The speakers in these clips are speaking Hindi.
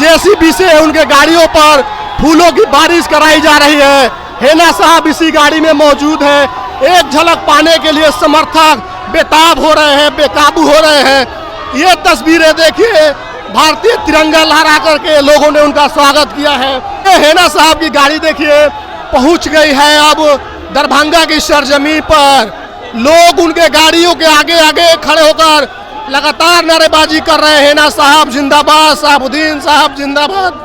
जेसीबी से उनके गाड़ियों पर फूलों की बारिश कराई जा रही है। हेना साहब इसी गाड़ी में मौजूद है। एक झलक पाने के लिए समर्थक बेताब हो रहे हैं, बेकाबू हो रहे हैं। ये तस्वीरें देखिए, भारतीय तिरंगा लहरा करके लोगों ने उनका स्वागत किया है। हेना साहब की गाड़ी देखिए पहुंच गई है अब दरभंगा की सरजमीन पर। लोग उनके गाड़ियों के आगे आगे खड़े होकर लगातार नारेबाजी कर रहे हैं। हेना साहब जिंदाबाद, साहबुद्दीन साहब जिंदाबाद,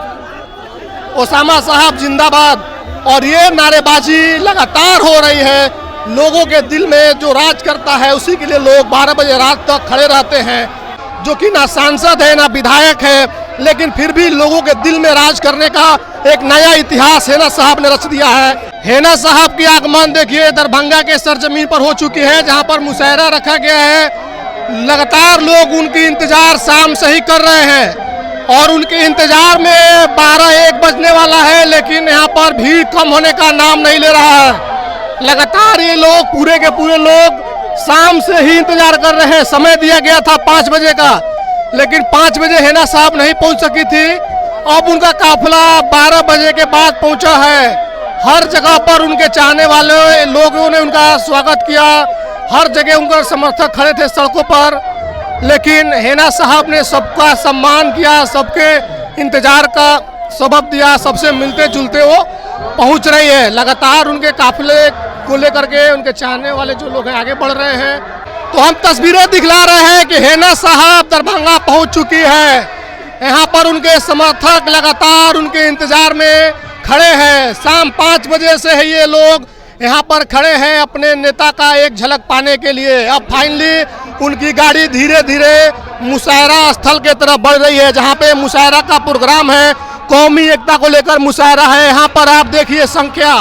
ओसामा साहब जिंदाबाद। और ये नारेबाजी लगातार हो रही है। लोगों के दिल में जो राज करता है उसी के लिए लोग 12 बजे रात तक खड़े रहते हैं। जो कि ना सांसद है ना विधायक है, लेकिन फिर भी लोगों के दिल में राज करने का एक नया इतिहास हेना साहब ने रच दिया है। हेना साहब की आगमन देखिए दरभंगा के सरजमीन पर हो चुकी है, जहां पर मुशायरा रखा गया है। लगातार लोग उनकी इंतजार शाम से ही कर रहे हैं और उनके इंतजार में 12-1 बजने वाला है, लेकिन यहाँ पर भीड़ कम होने का नाम नहीं ले रहा है। लगातार ये लोग पूरे के पूरे लोग शाम से ही इंतजार कर रहे हैं। समय दिया गया था 5 बजे का, लेकिन 5 बजे हेना साहब नहीं पहुंच सकी थी। अब उनका काफिला 12 बजे के बाद पहुंचा है। हर जगह पर उनके चाहने वाले लोगों ने उनका स्वागत किया। हर जगह उनका समर्थक खड़े थे सड़कों पर, लेकिन हेना साहब ने सबका सम्मान किया, सबके इंतजार का सबब दिया। सबसे मिलते जुलते वो पहुंच रही है। लगातार उनके काफिले को लेकर के उनके चाहने वाले जो लोग हैं आगे बढ़ रहे हैं। तो हम तस्वीरें दिखला रहे हैं कि हेना साहब दरभंगा पहुंच चुकी है। यहाँ पर उनके समर्थक लगातार उनके इंतजार में खड़े हैं। शाम 5 बजे से है ये लोग यहाँ पर खड़े हैं अपने नेता का एक झलक पाने के लिए। अब फाइनली उनकी गाड़ी धीरे धीरे मुशायरा स्थल के तरफ बढ़ रही है, जहाँ पे मुशायरा का प्रोग्राम है। कौमी एकता को लेकर मुशायरा है। यहाँ पर आप देखिए संख्या,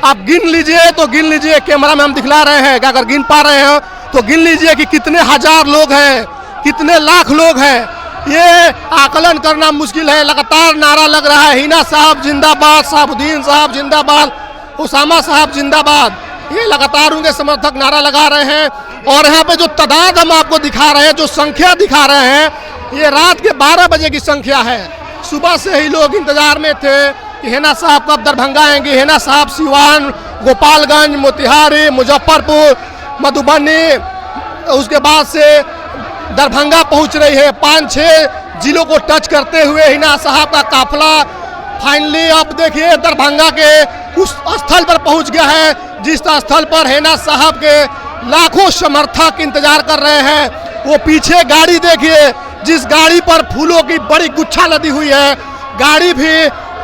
आप गिन लीजिए तो गिन लीजिए, कैमरा में हम दिखला रहे हैं। अगर गिन पा रहे हैं तो गिन लीजिए कि कितने हजार लोग हैं, कितने लाख लोग हैं। ये आकलन करना मुश्किल है। लगातार नारा लग रहा है, हेना साहब जिंदाबाद, साहबुद्दीन साहब जिंदाबाद, ओसामा साहब जिंदाबाद। ये लगातार उनके समर्थक नारा लगा रहे हैं। और यहाँ पे जो तादाद हम आपको दिखा रहे हैं, जो संख्या दिखा रहे हैं, ये रात के 12 बजे की संख्या है। सुबह से ही लोग इंतजार में थे कि हेना साहब कब दरभंगा आएंगे। हेना साहब सिवान, गोपालगंज, मोतिहारी, मुजफ्फरपुर, मधुबनी, उसके बाद से दरभंगा पहुंच रही है। 5-6 जिलों को टच करते हुए हेना साहब का काफिला फाइनली अब देखिए दरभंगा के उस स्थल पर पहुंच गया है, जिस स्थल पर हेना साहब के लाखों समर्थक इंतजार कर रहे हैं। वो पीछे गाड़ी देखिए, जिस गाड़ी पर फूलों की बड़ी गुच्छा लदी हुई है। गाड़ी भी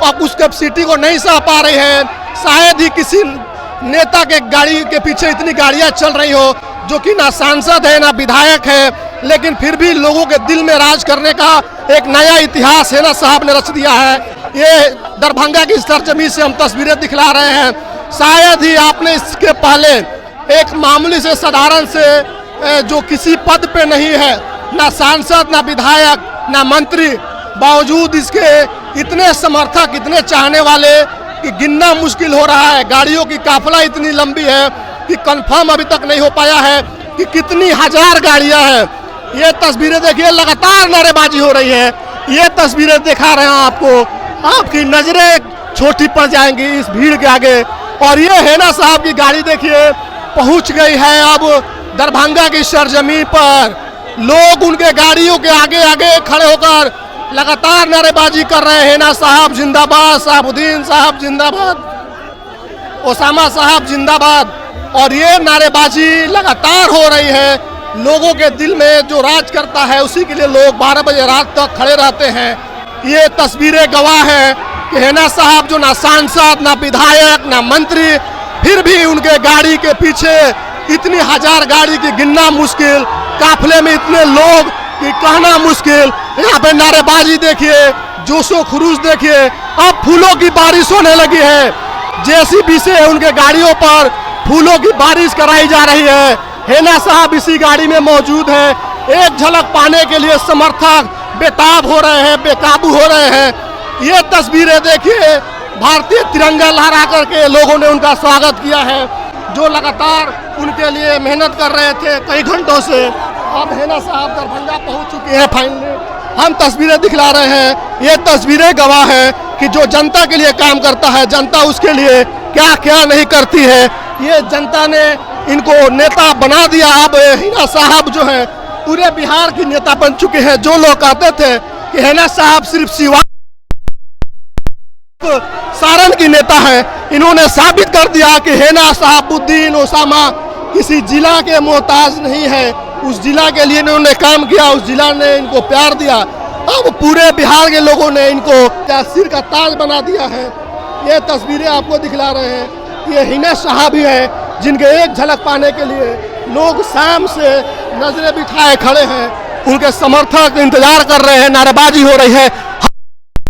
अब उस कैपेसिटी को नहीं सह पा रही है। शायद ही किसी नेता के गाड़ी के पीछे इतनी गाड़ियां चल रही हो, जो कि ना सांसद है ना विधायक है, लेकिन फिर भी लोगों के दिल में राज करने का एक नया इतिहास हेना साहब ने रच दिया है। ये दरभंगा की सरजमीन से हम तस्वीरें दिखला रहे हैं। शायद ही आपने इसके पहले एक मामूली से साधारण से जो किसी पद पे नहीं है, ना सांसद ना विधायक ना मंत्री, बावजूद इसके इतने समर्थक, इतने चाहने वाले कि गिनना मुश्किल हो रहा है। गाड़ियों की काफिला इतनी लंबी है कि कंफर्म अभी तक नहीं हो पाया है कि कितनी हजार गाड़ियां हैं। ये तस्वीरें देखिए, लगातार नारेबाजी हो रही है। ये तस्वीरें दिखा रहे हैं आपको, आपकी नजरें छोटी पड़ जाएंगी इस भीड़ के आगे। और ये हेना साहब की गाड़ी देखिए पहुंच गई है अब दरभंगा की सरजमीन पर। लोग उनके गाड़ियों के आगे आगे खड़े होकर लगातार नारेबाजी कर रहे हैं। हेना साहब जिंदाबाद, साहबुद्दीन साहब जिंदाबाद, ओसामा साहब जिंदाबाद। और ये नारेबाजी लगातार हो रही है। लोगों के दिल में जो राज करता है उसी के लिए लोग 12 बजे रात तक खड़े रहते हैं। ये तस्वीरें गवाह है कि हेना साहब जो ना सांसद ना विधायक ना मंत्री, फिर भी उनके गाड़ी के पीछे इतनी हजार गाड़ी की गिनना मुश्किल, काफिले में इतने लोग कि कहना मुश्किल। यहाँ पे नारेबाजी देखिए, जोशो खरूज देखिए। अब फूलों की बारिश होने लगी है। जेसीबी से उनके गाड़ियों पर फूलों की बारिश कराई जा रही है। हेना साहब इसी गाड़ी में मौजूद है। एक झलक पाने के लिए समर्थक बेताब हो रहे हैं, बेकाबू हो रहे हैं। ये तस्वीरें देखिए, भारतीय तिरंगा लहरा करके लोगों ने उनका स्वागत किया है, जो लगातार उनके लिए मेहनत कर रहे थे कई घंटों से। अब हेना साहब दरभंगा पहुंच चुके हैं फाइनली। हम तस्वीरें दिखला रहे हैं। ये तस्वीरें गवाह है कि जो जनता के लिए काम करता है, जनता उसके लिए क्या क्या नहीं करती है। ये जनता ने इनको नेता बना दिया। अब हिना साहब जो है पूरे बिहार की नेता बन चुके हैं। जो लोग कहते थे कि हिना साहब सिर्फ सिवान सारण की नेता है, इन्होंने साबित कर दिया कि हिना शहाबुद्दीन ओसामा किसी जिला के मोहताज नहीं है। उस जिला के लिए इन्होंने काम किया, उस जिला ने इनको प्यार दिया। अब पूरे बिहार के लोगों ने इनको सिर का ताज बना दिया है। ये तस्वीरें आपको दिखला रहे हैं। ये हिना साहब ही है जिनके एक झलक पाने के लिए लोग शाम से नजरें बिठाए खड़े हैं। उनके समर्थक इंतजार कर रहे हैं, नारेबाजी हो रही है।